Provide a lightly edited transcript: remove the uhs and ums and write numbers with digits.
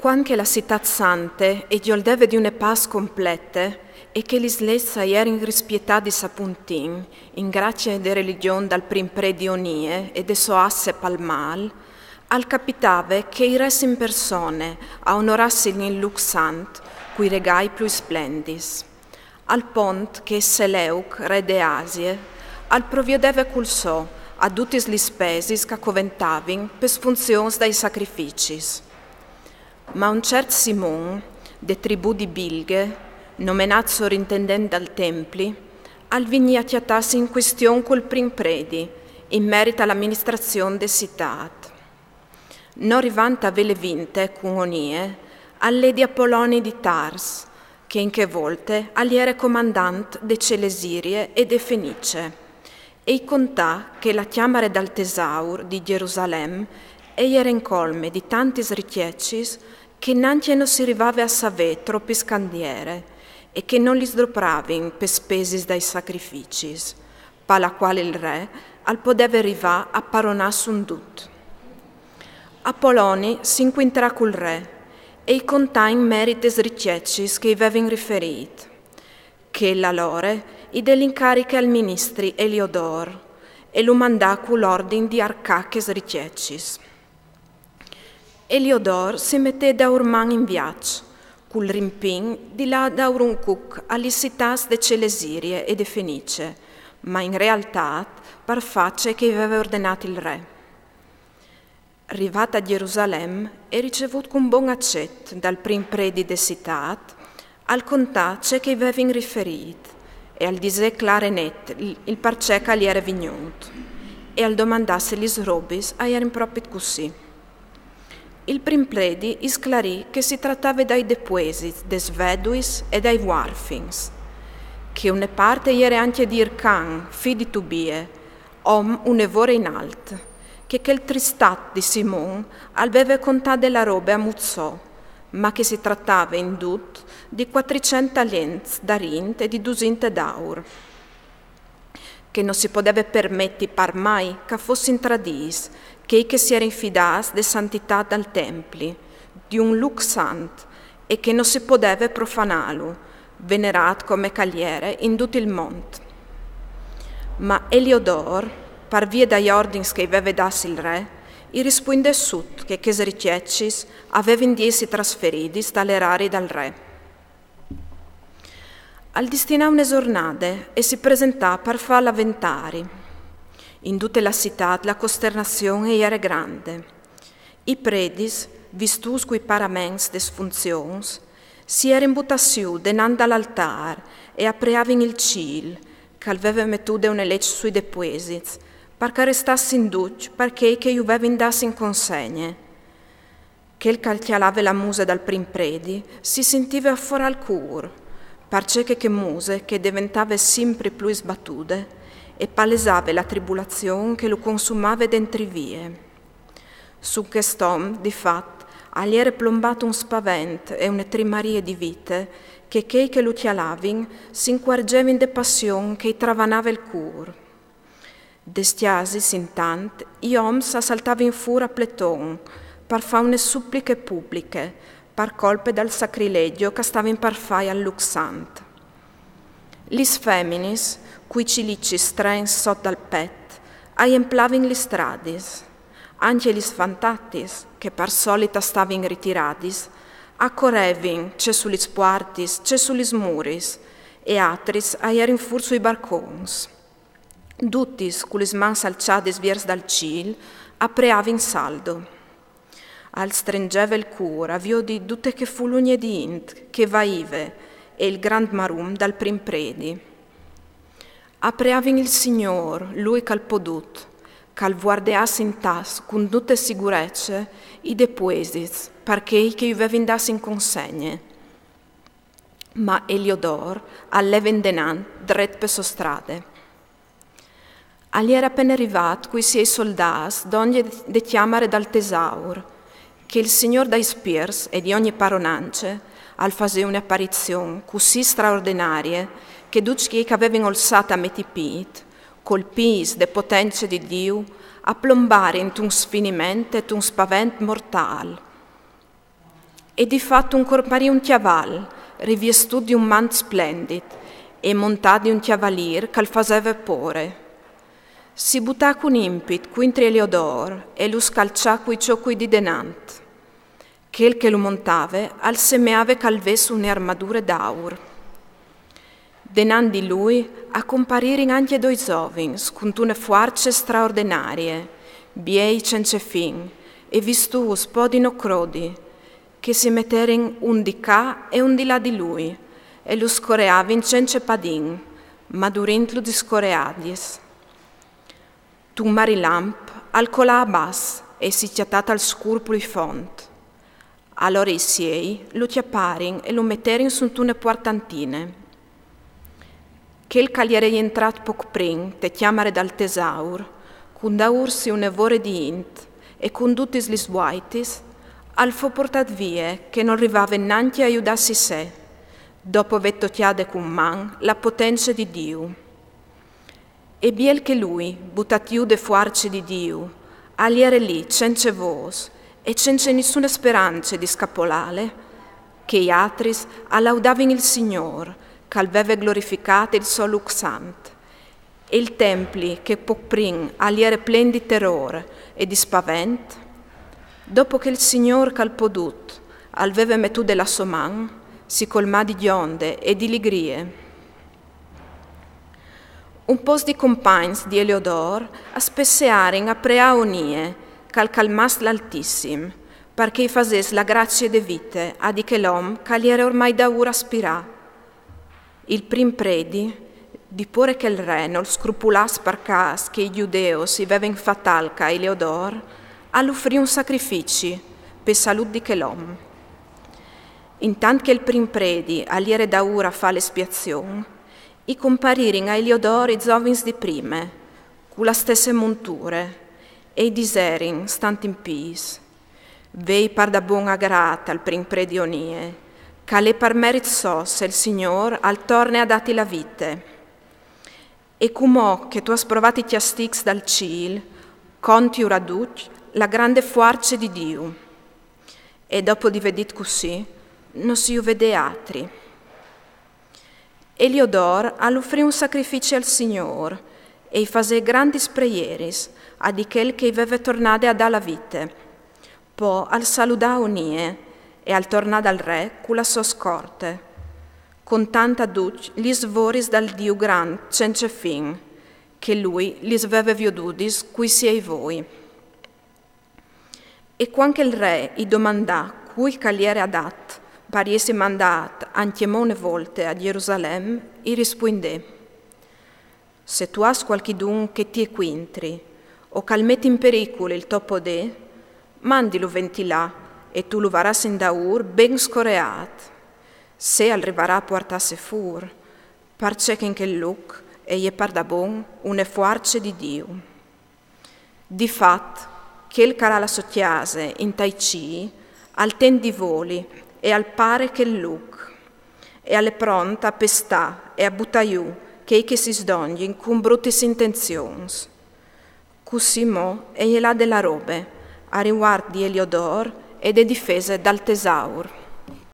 quanche la città sante e giordeve di una paz complete e che l'islessa era in rispietà di sapuntin, in grazia de religione dal prim predionie e de soasse palmal, al capitave che i res in persone a onorassi in luxant, cui regai più splendis. Al pont che Seleuc, re de Asie, al proviodeve cul so, a tutti gli spesis che coventavin per funzions dai sacrificis. Ma un cert Simon, de tribù di Bilghe, nomenato sovrintendente al Templi, al vigni attiatasi in questione col prim predi, in merito all'amministrazione de citat. Non rivanta vele vinte, con onie, alle di Apolloni di Tars, che in che volte aliere comandante de Celesirie e de Fenice, e i contà che la chiamare dal tesaur di Gerusalemme e era in colme di tanti richieccis che nanti non si rivave a savè troppi scandiere e che non li sdropravin per spesis dai sacrificis, pa la quale il re al podeve rivà a paronas un dut. Apolloni si inquinterà col re e i contà in merites richieccis che i avevin riferit, che la lore i dell'incariche al ministri Eliodor e lo mandà cu l'ordine di arcaches richieccis. Eliodor si mette da urman in viaggio, col rimpin di là da Uruncuc alle città de Celesirie e de Fenice, ma in realtà par face che aveva ordinato il re. Arrivata a Gerusalemme e ricevuto con buon accetto dal prim predi de citat, al contà c'è che avevin riferito e al disè clare net il parceca gli era vignuto e al domandasse gli robis a erin proprio così. Il prim predi isclarì che si trattava dai depuesis, des veduis e dai warfings, che una parte era anche di Ircan, fi di Tubie, un'evore in alt, che quel tristat di Simon aveva contato della roba a Muzzò, ma che si trattava in tut di 400 lents d'arint e di 200 d'aur, che non si poteva permettere par mai che fossi tradis, che si era infidas de santità dal Templi, di un luxant, e che non si poteva profanarlo, venerat come cagliere in tutto il mondo. Ma Eliodor, par via dagli ordini che aveva dato il re, i risponde sut che richieccis avevano diesi trasferiti dall'erari dal re. Al destinà une giornate e si presentà per far l'avventari. In tutta la città la costernazione era grande. I predis, vistus cui paraments des funzions, si era imbuttassiu denant all'altar e apreavin il cil, che aveva mettude una legge sui depuesits, perché restassi in duc, perché che avevin das in consegne. Quel calchialava la musa dal prim predi si sentiva fuori al cur, parce che muse che diventava sempre più sbattude e palesava la tribolazione che lo consumava dentro vie. Su quest'om, di fatto, agli era plombato un spavento e una trimaria di vite che lo chialavin si inquargevin de passion che travanava il cur. Destiasis, intant, gli oms assaltavano in fura pleton per fare une suppliche pubbliche, per colpe dal sacrilegio che stavano per fare al luxant. Lis feminis, cui cilici stren sotto al pet, aiemplavin li stradis, anche lis fantatis, che per solita stavin ritiradis, accorrevin c'è sulis puartis, c'è sulis muris, e atris aierin fur sui barcons. Duttis, culis mans alciadis viers dal cil, apreavin saldo. Al stringeva il cur, avvio di tutte che fulugne di int, che vaive, e il grand marum dal prim predi. Apreavin il Signor, lui cal podut, cal guardeasse in tas, con tutte sicurezze, i depuesis, perché che avevin das in consegne. Ma Eliodor alleven denant, dret per sostrade. Agli era appena arrivat, qui si soldas, d'ogni de chiamare dal tesaur, che il Signor dai spiers e di ogni paronance, al fase un'apparizione così straordinarie, che tutti che avevano alzato a metipit, colpis de potenze di Dio, a plombare in un sfinimento e un spavento mortale. E di fatto un corpari un chiaval, rivestito di un mant splendid, e montato di un chiavalier che faceva pore. Si buttà con impit quintri Eliodor e lo scalcià coi ciocchi di denant. Quel che lo montava al semeave calvesse un'armatura d'aur. Denant di lui a comparire anche due giovani con une forze straordinarie, biei senza fin, e vistus podino crodi, che si metterin un di qua e un di là di lui, e lo scoreavin senza padin, ma durintlo di scoreadis. Tu marilamp al colà a bas e si chiatata al scurpolo font. Allora i siei lo chiapparin e lo metterin su une portantine. Quel cagliere entrat poc prin te chiamare dal tesaur, con daursi un evore di int, e con tutti gli sguaitis, al fo portat vie che non arrivava neanche a aiutarsi sé, dopo vettotiade con man la potenza di Dio. E biel che lui, buttatiu de fuarci di Dio, aliere lì, senza vos, e senza nessuna speranza di scapolare, che gli altri allaudavano il Signore, che aveva glorificato il suo luxant, e il templi che poc prin aliere plen di terrore e di spavent, dopo che il Signore che al podut aveva mettuto della sua man, si colmà di gionde e di ligrie. Un po' di compagni di Eliodor aspessearin a preaonie cal calmas l'altissim, perché fases la grazia de vite a di che l'om caliere ormai da ora aspirà. Il prim predi, di pure che il re non scrupulas per cas che i giudeo si veven fatalca a Eliodor, all'offrì un sacrifici per salut di che l'om. Intant che il prim predi aliere da ora fa l'espiazione, i comparirin a Eliodor i giovins di prime, con la stessa monture, e i diserin, stant in pis. Vei par da buona grata al prim predi onie, che le par merit so se il Signor al torne ha dati la vite. E comò che tu has provati ti astix dal ciel, conti ora duc la grande forza di Dio. E dopo di vedit così, non si vede altri. Eliodor all'offrì un sacrificio al Signor e i fase grandi preieris a di quel che aveva tornato a dalla vite. Poi al saludà onie e al tornare al re con la sua scorte, con tanta duc gli svoris dal Dio gran senza fin, che lui li aveva viodudis cui siei voi. E quando il re i domandà cui caliere ha dat, pariesi mandat anche mone volte a Gerusalemme, i rispondè: se tu has qualchidun che ti equintri, o calmetti in pericolo il tuo podè, mandilo ventilà, e tu lo varas in daur ben scoreat. Se arriverà a portarsi fur, parce che in quel luc e par da bon une forza di Dio. Di fat, quel cara la sottiase in taici, al ten di voli, e al pare che il luc, e alle pronta a pestà e a buttaiù che si sdognin con bruttis intenzions. Così mo e là della robe, a riguardo di Eliodor e de difese dal tesaur.